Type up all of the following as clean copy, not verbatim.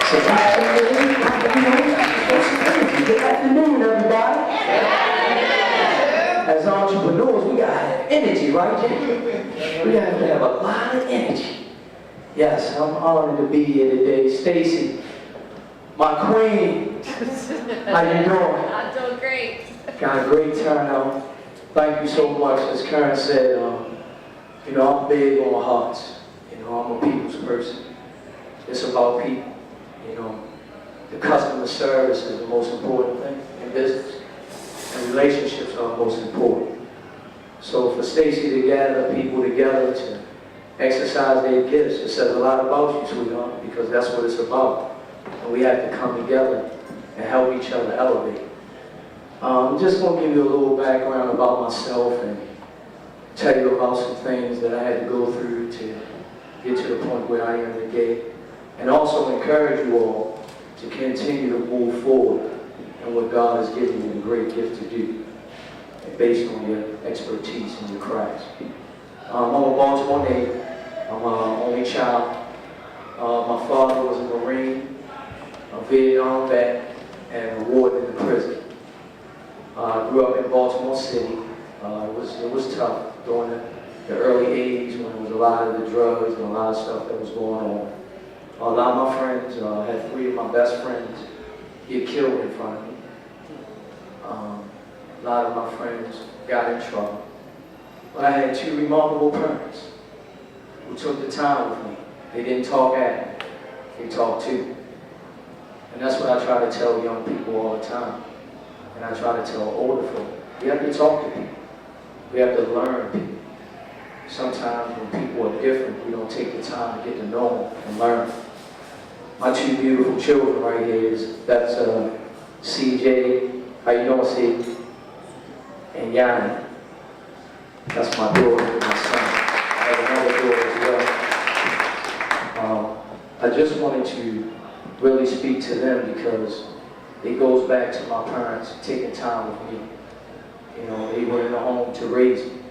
So that's good afternoon, everybody. As entrepreneurs, we gotta have energy, right, Jay? We have to have a lot of energy. Yes, I'm honored to be here today. Stacy, my queen. How you doing? I'm doing great. Got a great turnout. Thank you so much. As Karen said, you know, I'm big on hearts. You know, I'm a people's person. It's about people. You know, the customer service is the most important thing in business, and relationships are the most important. So for Stacy to gather people together to exercise their gifts, it says a lot about you, sweetheart, because that's what it's about. And we have to come together and help each other elevate. I'm just going to give you a little background about myself and tell you about some things that I had to go through to get to the point where I am today. And also encourage you all to continue to move forward in what God has given you the great gift to do, based on your expertise and your crafts. I'm a Baltimore native. I'm an only child. My father was a Marine, a Vietnam vet, and a warden in the prison. I grew up in Baltimore City. It was tough during the early 80s when there was a lot of the drugs and a lot of stuff that was going on. A lot of my friends, I had 3 of my best friends get killed in front of me. A lot of my friends got in trouble. But I had 2 remarkable parents who took the time with me. They didn't talk at me, they talked to me. And that's what I try to tell young people all the time. And I try to tell older folk. We have to talk to people. We have to learn people. Sometimes when people are different, we don't take the time to get to know them and learn. My 2 beautiful children right here that's CJ, how you doing, C? And Yanni. That's my daughter and my son. I have another daughter as well. I just wanted to really speak to them because it goes back to my parents taking time with me. You know, they were in the home to raise me.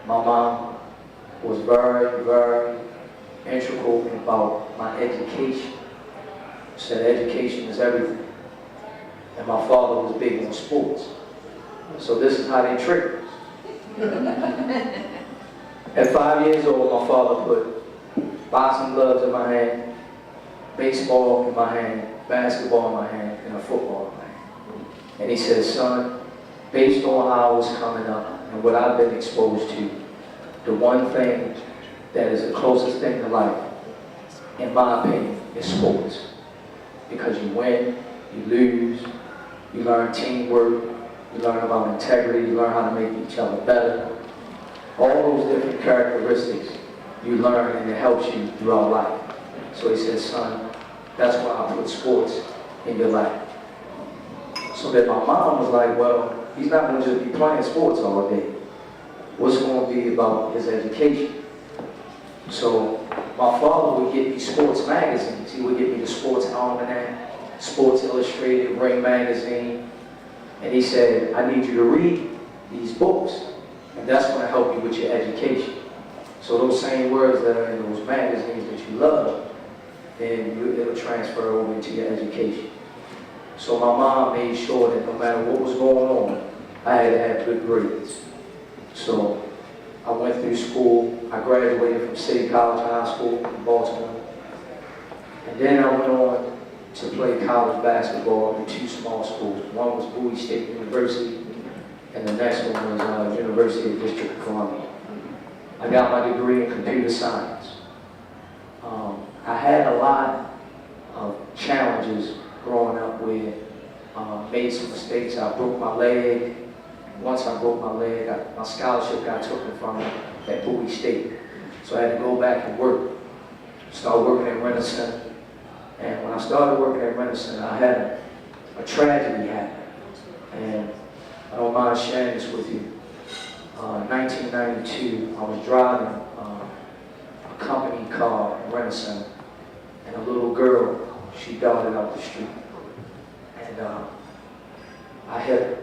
My mom was very, very integral about my education. Said education is everything. And my father was big on sports. So this is how they tricked us. At 5 years old, my father put boxing gloves in my hand, baseball in my hand, basketball in my hand, and a football in my hand. And he said, son, based on how I was coming up and what I've been exposed to, the one thing that is the closest thing to life, in my opinion, is sports. Because you win, you lose, you learn teamwork, you learn about integrity, you learn how to make each other better. All those different characteristics you learn and it helps you throughout life. So he said, son, that's why I put sports in your life. So then my mom was like, well, he's not going to just be playing sports all day. What's going to be about his education? So my father would get me sports magazines. He would get me the Sports Almanac, Sports Illustrated, Ring Magazine. And he said, I need you to read these books. And that's going to help you with your education. So those same words that are in those magazines that you love, then it'll transfer over into your education. So my mom made sure that no matter what was going on, I had to have good grades. So I went through school. I graduated from City College High School in Baltimore. And then I went on to play college basketball in 2 small schools. One was Bowie State University, and the next one was University of District of Columbia. I got my degree in computer science. I had a lot of challenges growing up where made some mistakes. I broke my leg. Once I broke my leg, my scholarship got taken from me at Bowie State. So I had to go back and work. Started working at Rent-A-Center. And when I started working at Rent-A-Center, I had a tragedy happen. And I don't mind sharing this with you. In 1992, I was driving a company car at Rent-A-Center, and a little girl, she darted out the street. And I hit her.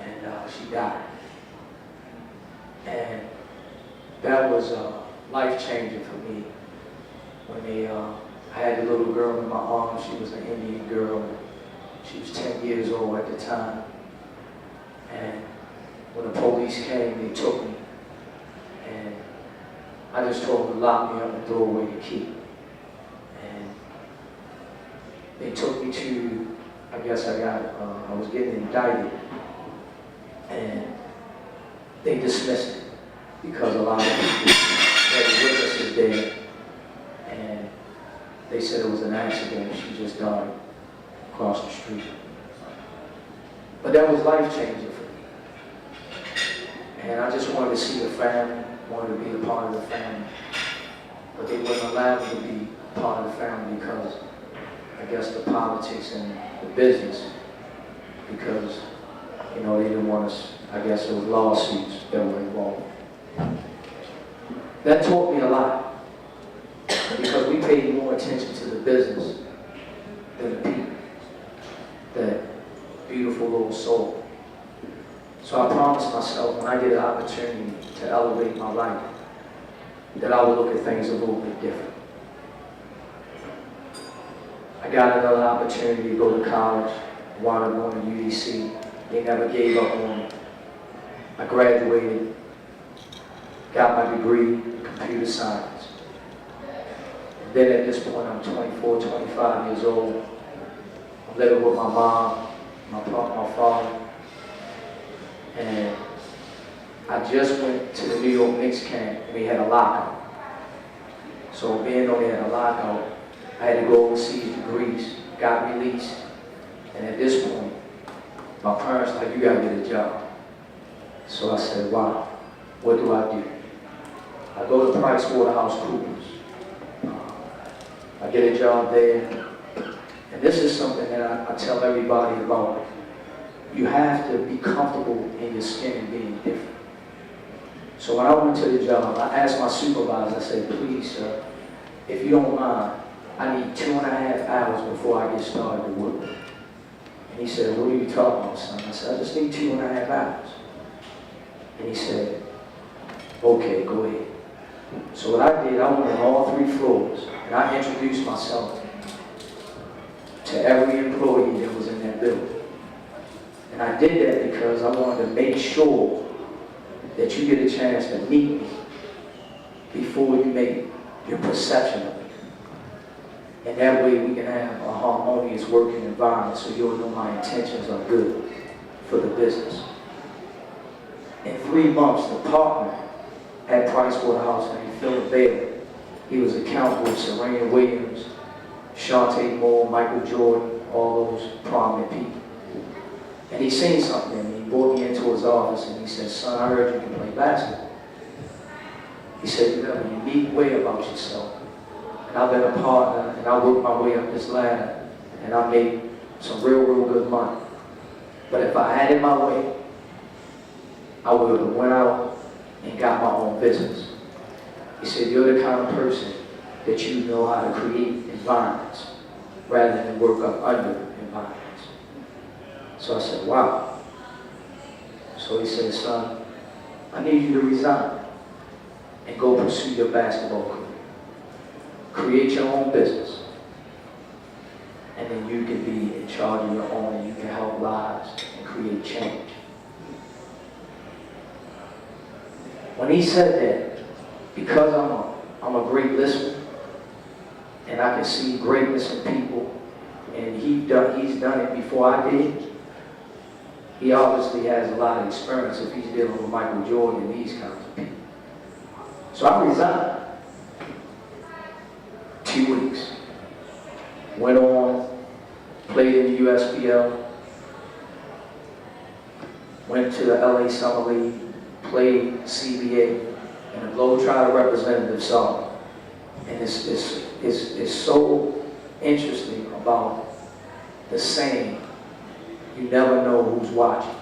And she died. And that was life-changing for me when I had had a little girl in my arms. She was an Indian girl. She was 10 years old at the time. And when the police came, they took me. And I just told them to lock me up and throw away the key. And they took me to, I guess I was getting indicted. And they dismissed it because a lot of people had witnesses there. And they said it was an accident. She just died across the street. But that was life-changing for me. And I just wanted to see the family, wanted to be a part of the family. But they wouldn't allow me to be a part of the family because, I guess, the politics and the business. Because, you know, they didn't want us, I guess there was lawsuits that were involved. That taught me a lot. Because we paid more attention to the business than the people. That beautiful little soul. So I promised myself when I get an opportunity to elevate my life, that I would look at things a little bit different. I got another opportunity to go to college, wound up going to UDC. They never gave up on me. I graduated, got my degree in computer science. And then at this point, I'm 24, 25 years old. I'm living with my mom, my father. And I just went to the New York Knicks camp and we had a lockout. So being on there had a lockout, I had to go overseas to Greece, got released. And at this point, my parents were like, you gotta get a job. So I said, wow, what do? I go to PricewaterhouseCoopers. I get a job there. And this is something that I tell everybody about. You have to be comfortable in your skin and being different. So when I went to the job, I asked my supervisor, I said, please, sir, if you don't mind, I need 2.5 hours before I get started to work. And he said, what are you talking about, son? I said, I just need 2.5 hours. And he said, okay, go ahead. So what I did, I went on all 3 floors, and I introduced myself to every employee that was in that building. And I did that because I wanted to make sure that you get a chance to meet me before you make your perception of me. And that way we can have a harmonious working environment so you'll know my intentions are good for the business. In 3 months, the partner at Pricewaterhouse named Philip Bailey, he was accountant with Serena Williams, Shantae Moore, Michael Jordan, all those prominent people. And he seen something in me. He brought me into his office and he said, son, I heard you can play basketball. He said, you have a unique way about yourself. And I've been a partner and I worked my way up this ladder and I made some real good money. But if I had it my way, I would have went out and got my own business. He said, you're the kind of person that you know how to create environments rather than work up under environments. So I said, wow. So he said, son, I need you to resign and go pursue your basketball career. Create your own business. And then you can be in charge of your own and you can help lives and create change. When he said that, because I'm a great listener and I can see greatness in people and he's done it before I did, he obviously has a lot of experience if he's dealing with Michael Jordan and these kinds of people. So I resigned. 2 weeks. Went on, played in the USPL, went to the LA Summer League, played CBA, and the Globetrotter representative saw me. And it's so interesting about the saying, you never know who's watching.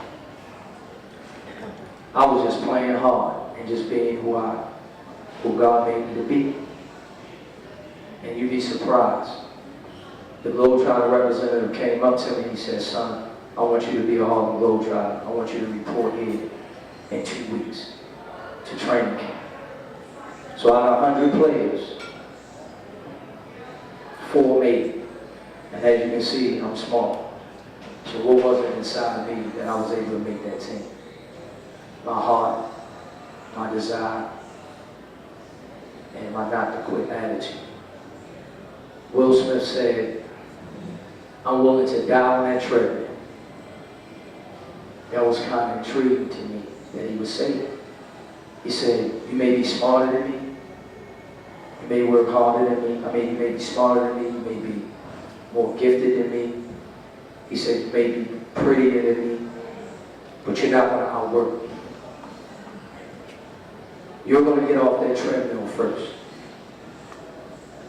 I was just playing hard and just being who God made me to be. And you'd be surprised. The Globetrotter representative came up to me and he said, son, I want you to be a Harlem Globetrotter. I want you to report here in 2 weeks to training camp. So out of 100 players, 4'8", and as you can see, I'm small. So what wasn't inside of me that I was able to make that team? My heart, my desire, and my not to quit attitude. Will Smith said, I'm willing to die on that treadmill. That was kind of intriguing to me that he would say that. He said, you may be smarter than me, you may work harder than me, you may be smarter than me, you may be more gifted than me. He said, you may be prettier than me, but you're not going to outwork me. You're going to get off that treadmill first.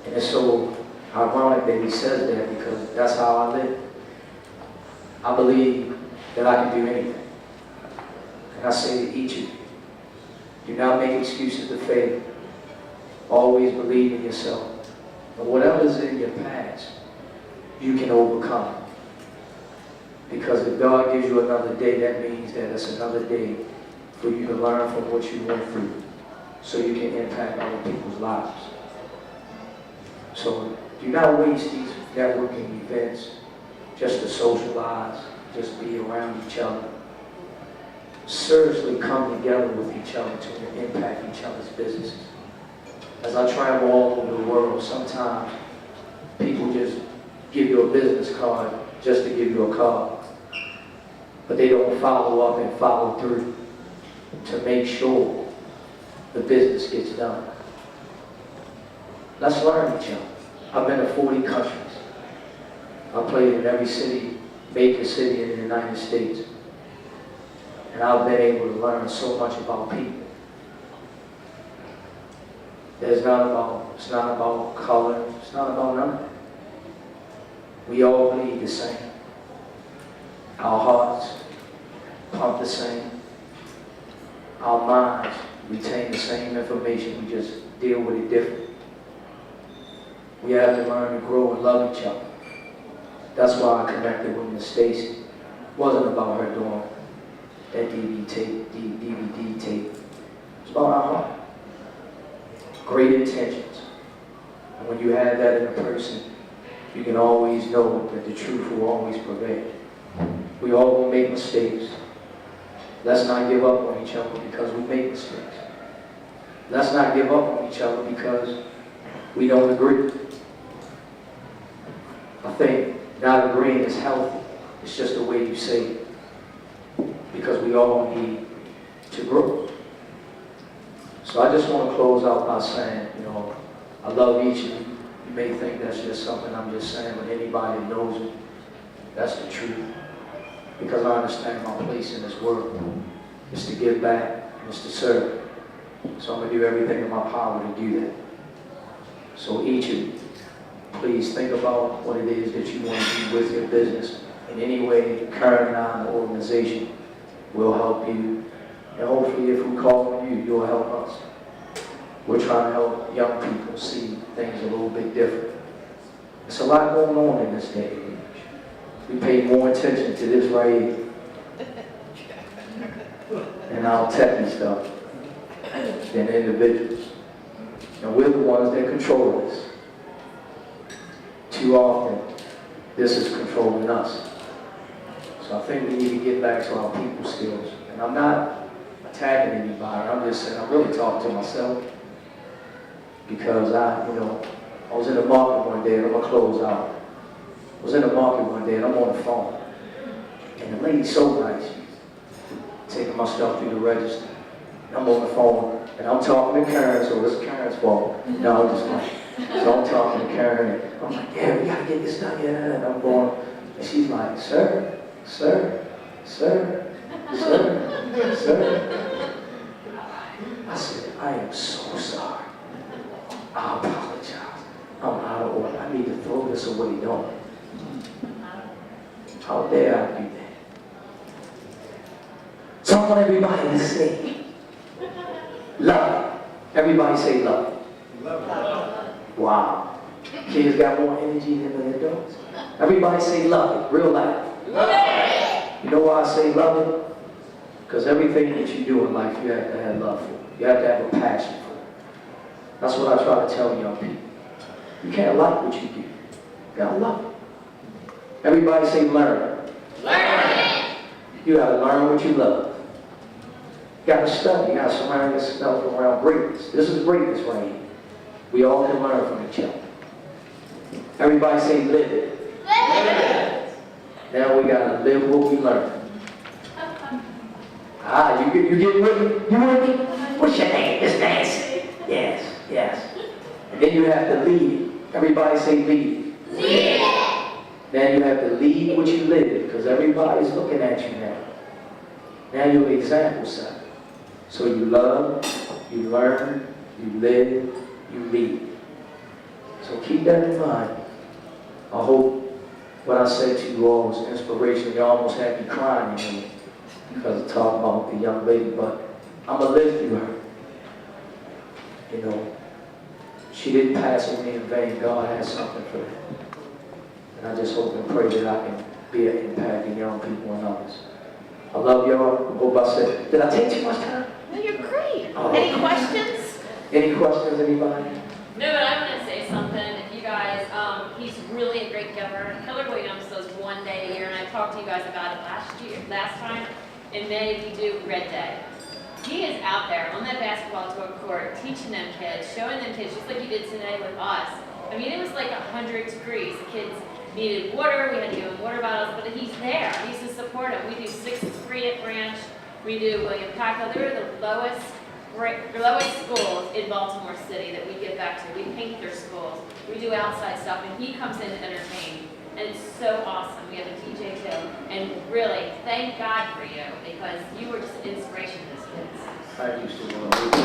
And it's so ironic that he says that because that's how I live. I believe that I can do anything. And I say to each of you, do not make excuses to fail. Always believe in yourself. And whatever's in your past, you can overcome. Because if God gives you another day, that means that it's another day for you to learn from what you went through so you can impact other people's lives. So do not waste these networking events just to socialize, just be around each other. Seriously come together with each other to impact each other's businesses. As I travel all over the world, sometimes people just give you a business card just to give you a card. But they don't follow up and follow through to make sure the business gets done. Let's learn each other. I've been to 40 countries. I played in every city, major city in the United States. And I've been able to learn so much about people. It's not about color, it's not about nothing. We all bleed the same. Our hearts pump the same. Our minds retain the same information, we just deal with it differently. We have to learn to grow and love each other. That's why I connected with Miss Stacy. It wasn't about her doing that DVD tape. It's about our heart. Great intentions. And when you have that in a person, you can always know that the truth will always prevail. We all will make mistakes. Let's not give up on each other because we make mistakes. Let's not give up on each other because we don't agree. I think not agreeing is healthy. It's just the way you say it. Because we all need to grow. So I just want to close out by saying, I love each of you. You may think that's just something I'm just saying, but anybody that knows it, that's the truth. Because I understand my place in this world is to give back and is to serve. So I'm going to do everything in my power to do that. So each of you, please think about what it is that you want to do with your business. In any way, current and the organization will help you. And hopefully if we call on you, you'll help us. We're trying to help young people see things a little bit different. There's a lot going on in this day and age. We pay more attention to this right here and our techie stuff than individuals. And we're the ones that control this. Too often, this is controlling us. So I think we need to get back to our people skills. And I'm not attacking anybody. I'm just saying, I'm really talking to myself. Because I was in the market one day, and I'm going to close out. I was in the market one day, and I'm on the phone. And the lady's so nice. Taking my stuff through the register. And I'm on the phone, and I'm talking to Karen, so it's Karen's fault. No, I'm just like, so I'm talking to Karen, and I'm like, yeah, we got to get this done, yeah. And I'm going, and she's like, sir, sir, sir, sir, sir. I said, I am so sorry. I apologize. I'm out of order. I need to throw this away, don't I? How dare I do that? So I want everybody to say, love it. Everybody say love it. Love it. Wow. Kids got more energy than the adults. Everybody say love it, real loud. Love it. You know why I say love it? Because everything that you do in life, you have to have love for it. You have to have a passion for it. That's what I try to tell young people. You can't like what you do. gotta love it. Everybody say learn. Learn. You gotta learn what you love. You gotta study. You gotta surround yourself around greatness. This is greatness right here. We all can learn from each other. Everybody say live it. Live it. Now we gotta live what we learn. You getting with me? You with me? What's your name? It's Nancy. Yes, yes. And then you have to lead it. Everybody say lead it. Lead it. Now you have to lead what you live, because everybody's looking at you now. Now you're the example set. So you love, you learn, you live, you lead. So keep that in mind. I hope what I said to you all was inspirational. You almost had me crying, you know, because of talking about the young lady, but I'm going to live through her. You know, she didn't pass away in vain. God has something for her. And I just hope and pray that I can be an impact in young people and others. I love y'all. I hope I said, did I take too much time? No, you're great. Oh. Any questions? Any questions, anybody? No, but I'm going to say something. If you guys, he's really a great giver. Keller Williams does one day a year, and I talked to you guys about it last time. In May, we do Red Day. He is out there on that basketball court teaching them kids, showing them kids, just like you did today with us. I mean, it was like 100 degrees. The kids needed water. We had to give them water bottles, but he's there. He's to support them. We do 6th Street at Branch. We do WOAMTEC. They're the lowest schools in Baltimore City that we give back to. We paint their schools. We do outside stuff, and he comes in to entertain. And it's so awesome. We have a DJ too. And really, thank God for you, because you were just an inspiration to those kids. Thank you so much.